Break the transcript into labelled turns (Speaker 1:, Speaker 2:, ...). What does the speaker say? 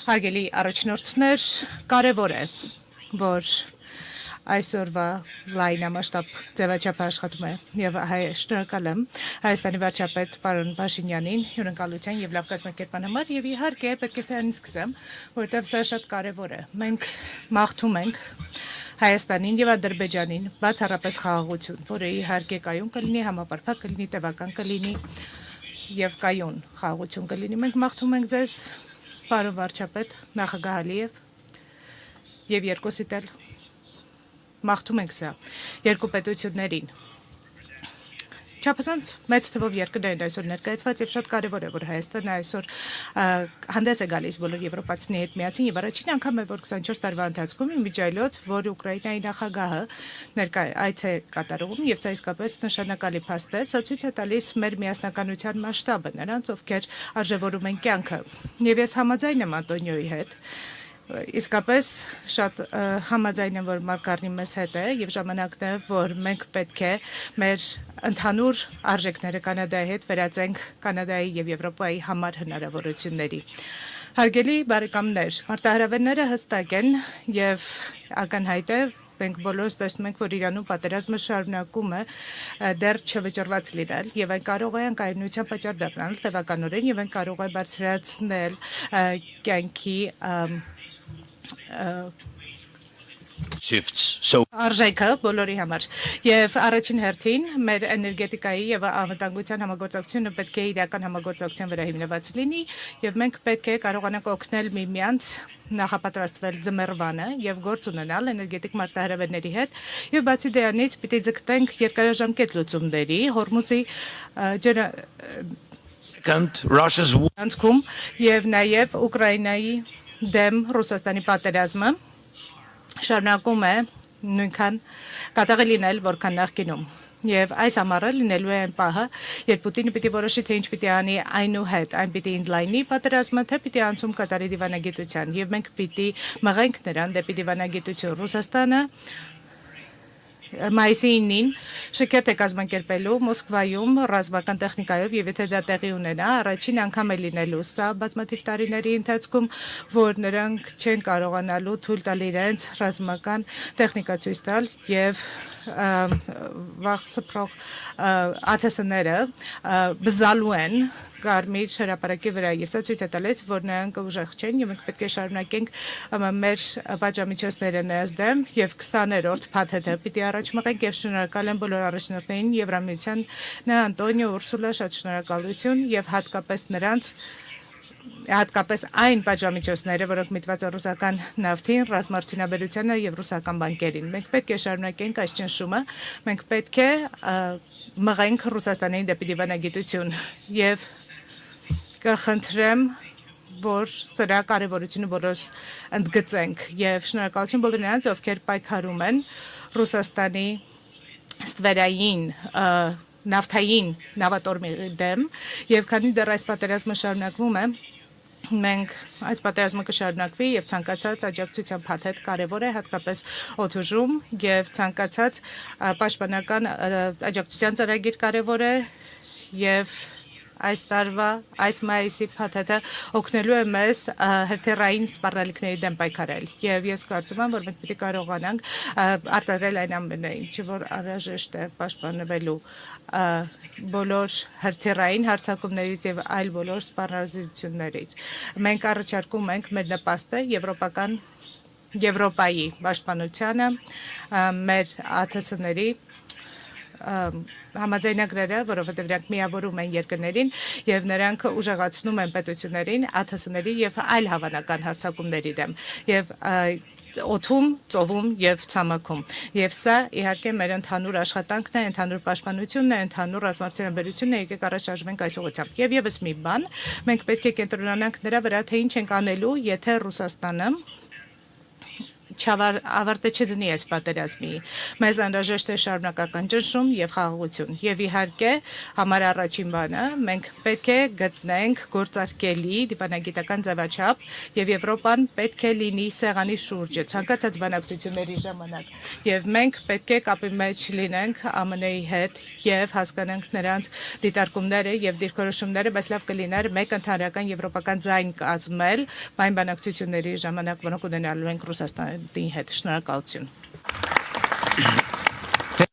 Speaker 1: Հարգելի առաջնորդներ, կարևոր է, որ այսօրվա լայնամասշտաբ ձևաչափը աշխատում է եւ շնորհակալ եմ Հայաստանի վարչապետ պարոն Փաշինյանին հյուրընկալության եւ լավ կազմակերպման համար եւ իհարկե պետք է սրանից սկսեմ, որովհետեւ սա շատ կարևոր է։ Մենք մաղթում ենք Հայաստանին եւ Ադրբեջանին բացառապես խաղաղություն, որը իհարկե կայուն կլինի, համապարփակ կլինի, տևական կլինի եւ կայուն խաղաղություն կլինի։ Մենք մաղթում ենք ձեզ, պարոն վարչապետ, նախագահ Ալիև եւ երկուսիդ էլ մաղթում ենք սա երկու պետություններին։ Չափազանց մեծ թվով երկրներ են այսօր ներկայացված եւ շատ կարեւոր է, որ Հայաստանը այսօր հանդես է գալիս բոլոր եվրոպացիների հետ միասին եւ առաջին անգամ է, որ 24 տարվա ընթացքում իմիջիայլոց, որ Ուկրաինայի նախագահը այց է կատարում եւ սա իսկապես նշանակալի փաստ է, սա ցույց է տալիս մեր միասնականության մասշտաբը, նրանց ովքեր արժևորում են կյանքը։ Եվ ես համաձայն եմ Անտոնիոյի հետ իսկապես շատ համաձայն եմ, որ Մարգարնի մեզ հետ է եւ ժամանակն է, որ մենք պետք է մեր ընդհանուր արժեքները Կանադայի հետ վերածենք Կանադայի եւ Եվրոպայի համար հնարավորությունների։ Հարգելի բարեկամներ, մարտահրավերները հստակ են եւ ակնհայտ է, մենք բոլորս տեսնում ենք, որ Իրանում պատերազմը շարունակում է դեռ չվճռված լինել եւ այն կարող է անկայունության պատճառ դառնալ տևականորեն եւ այն կարող է բարձրացնել կյանքի արժեքը բոլորի համար եւ առաջին հերթին մեր էներգետիկայի եւ անվտանգության համագործակցությունը պետք է իրական համագործակցության վրա հիմնված լինի եւ մենք պետք է կարողանանք օգնել միմյանց նախապատրաստվել ձմեռվանը եւ գործ ունենալ էներգետիկ մարտահրավերների հետ եւ բացի դրանից պիտի ձգտենք երկարաժամկետ լուծումների Հորմուզի եւ նաեւ Ուկրաինայի դեմ Ռուսաստանի պատերազմը շարունակում է նույնքան կատաղի լինել, որքան նախկինում։ Եվ այս ամառը լինելու է այն պահը, երբ Պուտինը պիտի որոշի, թե ինչ պիտի անի այնուհետ, այն պիտի ընդլայնի պատերազմը, թե պիտի անցում կատարի դիվանագիտության, եւ մենք պիտի մղենք նրան դեպի դիվանագիտություն։ Ռուսաստանը Մայիսի 9-ին շքերթ է կազմակերպելու Մոսկվայում ռազմական տեխնիկայով եւ եթե դա տեղի ունենա, առաջին անգամ է լինելու սա բազմաթիվ տարիների ընթացքում, որ նրանք չեն կարողանալու թույլ տալ իրենց ռազմական տեխնիկա ցույց տալ եւ վաղ սփռող ԱԹՍ-ները բզալու են Կարմիր հրապարակի վրա եւ սա ցույց է տալիս, որ նրանք ուժեղ չեն եւ մենք պետք է շարունակենք մեր պատժամիջոցները նրանց դեմ եւ 20-րդ փաթեթը պիտի առաջ մղենք եւ շնորհակալ եմ բոլոր առաջնորդներին Եվրամիության Անտոնիո Ուրսուլա շատ շնորհակալություն եւ հատկապես այն պատժամիջոցները, որոնք միտված են ռուսական նավթին, ռազմարտունաբերությանը եւ ռուսական բանկերին։ Մենք պետք է շարունակենք այս ճնշումը, մենք պետք է մղենք Ռուսաստանին դեպի դիվանագիտություն եւ կխնդրեմ, որ սրա կարևորությունը բոլորս ընդգծենք եւ շնորհակալություն բոլոր նրանց, ովքեր պայքարում են Ռուսաստանի ստվերային նավթային նավատորմի դեմ եւ քանի դեռ այս պատերազմը շարունակվում է մենք այս պատերազմը կշարունակվի եւ ցանկացած աջակցության փաթեթ կարեւոր է հատկապես օդուժում եւ ցանկացած պաշտպանական աջակցության ծրագիր կարեւոր է եւ այս տարվա այս մայիսի փաթեթը օգնելու է մեզ հրթիռային սպառնալիքների դեմ պայքարել եւ ես կարծում եմ որ մենք պետք է կարողանանք արտադրել այն ամենը ինչը որ անհրաժեշտ է պաշտպանվելու բոլոր հրթիռային հարձակումներից եւ այլ բոլոր սպառնալիքներից մենք առաջարկում ենք մեր նպաստը Եվրոպայի պաշտպանությանը մեր ԱԹՍ-ների համաձայնագրերը, որովհետև նրանք միավորում են երկրներին եւ նրանք ուժեղացնում են պետություններին, ԱԹՍ-ների եւ այլ հավանական հարձակումների դեմ եւ օդում, ծովում եւ ցամաքում։ Եվ սա իհարկե մեր ընդհանուր աշխատանքն է, ընդհանուր պաշտպանությունն է, ընդհանուր ռազմարտունաբերությունն է, եկեք առաջ շարժվենք այս ուղղությամբ։ Եվ եւս մի բան, մենք պետք է կենտրոնանանք նրա վրա, թե ինչ ենք անելու, եթե Ռուսաստանը ավարտը չդնի այս պատերազմի։ Մեզ անհրաժեշտ է շարունակական ճնշում եւ խաղաղություն։ Եվ իհարկե, համար առաջին բանը, մենք պետք է գտնենք գործարկելի դիպանագիտական ձևաչափ եւ Եվրոպան պետք է լինի սեղանի շուրջը ցանկացած բանակցությունների ժամանակ։ Եվ մենք պետք է կապի մեջ լինենք ԱՄՆ-ի հետ եւ հասկանանք նրանց դիտարկումները եւ դիրքորոշումները, բայց լավ կլիներ մեկ ընդհանրական եվրոպական ձայն կազմել այն բանակցությունների ժամանակ, որոնք ունենալու ենք Ռուսաստանի հետ։ Շնորհակալություն։